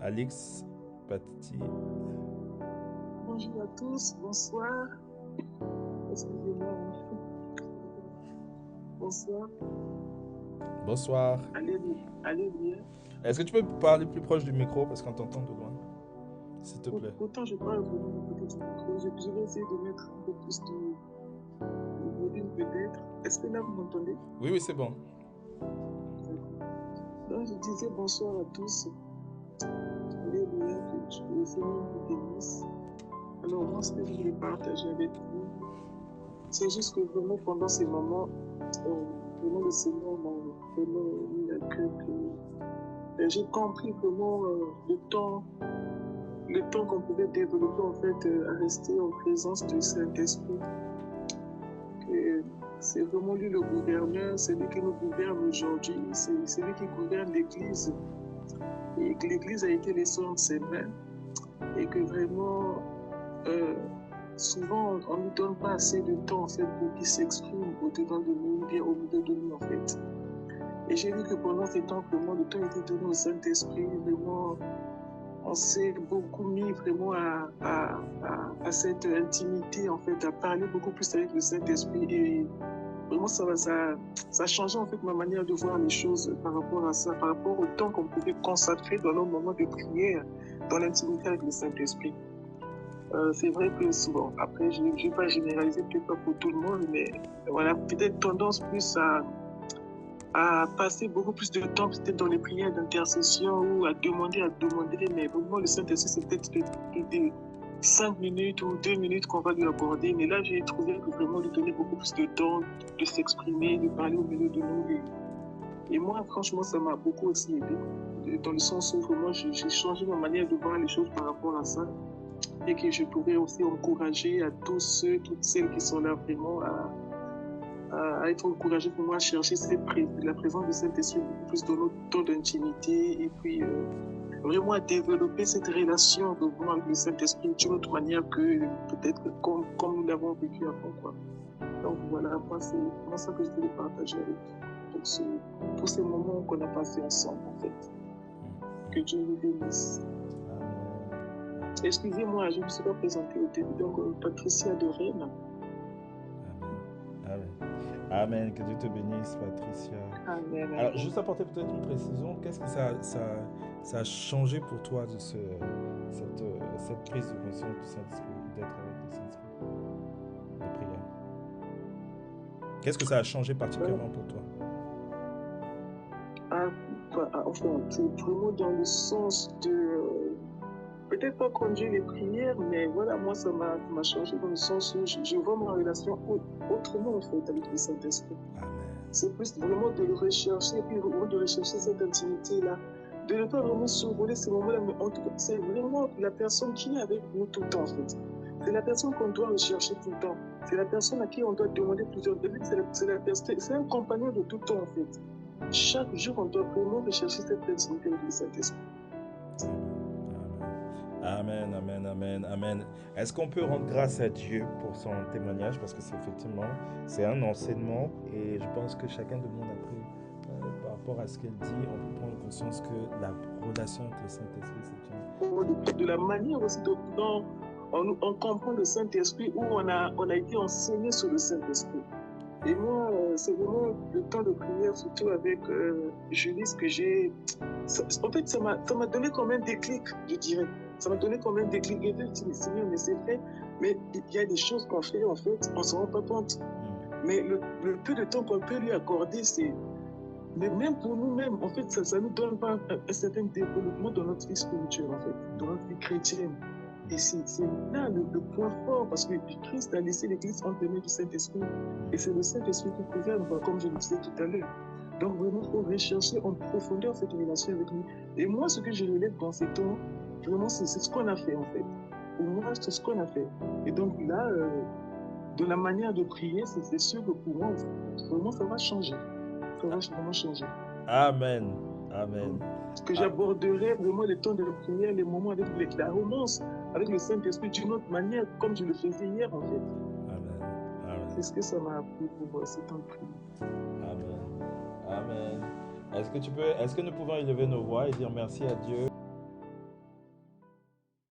Alix Patti. Bonjour à tous, bonsoir. Excusez-moi. Bonsoir. Bonsoir. Allez bien. Est-ce que tu peux parler plus proche du micro parce qu'on t'entend de loin, s'il te plaît? Pourtant, je parle vraiment du côté du micro. Je vais essayer de mettre un peu plus de volume peut-être. Est-ce que là, vous m'entendez? Oui, c'est bon. Donc, je disais bonsoir à tous. Alléluia, que le Seigneur vous bénisse. Alors, moi, ce que je voulais partager avec vous, c'est juste que vraiment, pendant ces moments, vraiment, le Seigneur m'a vraiment mis à cœur que j'ai compris vraiment le temps qu'on pouvait développer en fait à rester en présence du Saint-Esprit. C'est vraiment lui le gouverneur, c'est lui qui nous gouverne aujourd'hui, c'est lui qui gouverne l'Église. Et que l'Église a été laissée entre ses mains et que vraiment, souvent, on ne lui donne pas assez de temps en fait pour qu'il s'exprime au-dedans de nous, bien au milieu de nous en fait. Et j'ai vu que pendant ces temps, vraiment, le temps a été donné au Saint-Esprit, vraiment, on s'est beaucoup mis vraiment à cette intimité, en fait, à parler beaucoup plus avec le Saint-Esprit. Et vraiment, ça a changé, en fait, ma manière de voir les choses par rapport à ça, par rapport au temps qu'on pouvait consacrer dans nos moments de prière, dans l'intimité avec le Saint-Esprit. C'est vrai que souvent, après, je ne vais pas généraliser, peut-être pas pour tout le monde, mais voilà, peut-être tendance plus à passer beaucoup plus de temps peut-être dans les prières d'intercession ou à demander, mais vraiment le Saint-Esprit, c'est peut-être des 5 minutes ou 2 minutes qu'on va lui accorder. Mais là, j'ai trouvé que vraiment lui donner beaucoup plus de temps de s'exprimer, de parler au milieu de nous. Et moi, franchement, ça m'a beaucoup aussi aidé, dans le sens où vraiment j'ai changé ma manière de voir les choses par rapport à ça. Et que je pourrais aussi encourager à tous ceux, toutes celles qui sont là vraiment à être encouragés pour moi à chercher la présence de Saint-Esprit beaucoup plus dans notre temps d'intimité et puis vraiment à développer cette relation vraiment avec le Saint-Esprit d'une autre manière que peut-être comme nous l'avons vécu avant, quoi. Donc voilà, moi c'est vraiment ça que je voulais partager avec vous pour ces moments qu'on a passés ensemble en fait. Que Dieu vous bénisse. Excusez-moi, je ne me suis pas présentée au début, donc Patricia de Rennes. Amen, que Dieu te bénisse, Patricia. Amen. Alors, juste apporter peut-être une précision, qu'est-ce que ça a changé pour toi de cette prise de conscience du Saint-Esprit, d'être avec le Saint-Esprit, de prière? Qu'est-ce que ça a changé particulièrement pour toi? Enfin, vraiment dans le sens de peut-être pas conduire les prières, mais voilà, moi ça m'a changé dans le sens où je vois ma relation autrement en fait avec le Saint-Esprit. C'est plus vraiment de le rechercher, puis vraiment de rechercher cette intimité-là, de ne pas vraiment survoler ces moments-là, mais en tout cas, c'est vraiment la personne qui est avec nous tout le temps en fait. C'est la personne qu'on doit rechercher tout le temps. C'est la personne à qui on doit demander plusieurs fois. C'est un compagnon de tout le temps en fait. Chaque jour, on doit vraiment rechercher cette intimité avec le Saint-Esprit. Amen, amen, amen, amen. Est-ce qu'on peut rendre grâce à Dieu pour son témoignage? Parce que c'est un enseignement et je pense que chacun de nous a pris par rapport à ce qu'elle dit, on peut prendre conscience que la relation avec le Saint-Esprit, c'est de la manière aussi dont on comprend le Saint-Esprit, où on a été enseigné sur le Saint-Esprit. Et moi, c'est vraiment le temps de prière, surtout avec Julie, que j'ai... En fait, ça m'a donné comme un déclic, je dirais. Ça m'a donné comme un déclic. Et je me dis, mais Seigneur, mais c'est vrai. Mais il y a des choses qu'on fait, en fait, on ne se rend pas compte. Mais le peu de temps qu'on peut lui accorder, c'est... Mais même pour nous-mêmes, en fait, ça nous donne pas un certain développement dans notre vie spirituelle, en fait, dans notre vie chrétienne. Et c'est là le point fort, parce que Christ a laissé l'Église entre les mains du Saint-Esprit. Et c'est le Saint-Esprit qui gouverne, comme je le disais tout à l'heure. Donc vraiment, il faut rechercher en profondeur cette relation avec lui. Et moi, ce que je relève dans ces temps, vraiment, c'est ce qu'on a fait, en fait. Pour moi, c'est ce qu'on a fait. Et donc là, de la manière de prier, c'est sûr que pour moi, vraiment, ça va changer. Ça va vraiment changer. Amen. Amen. Que j'aborderai vraiment les temps de prière, les moments avec la romance, avec le Saint-Esprit d'une autre manière, comme je le faisais hier en fait. Amen. Amen. C'est ce que ça m'a appris pour ce temps de prière. Amen. Amen. Est-ce que nous pouvons élever nos voix et dire merci à Dieu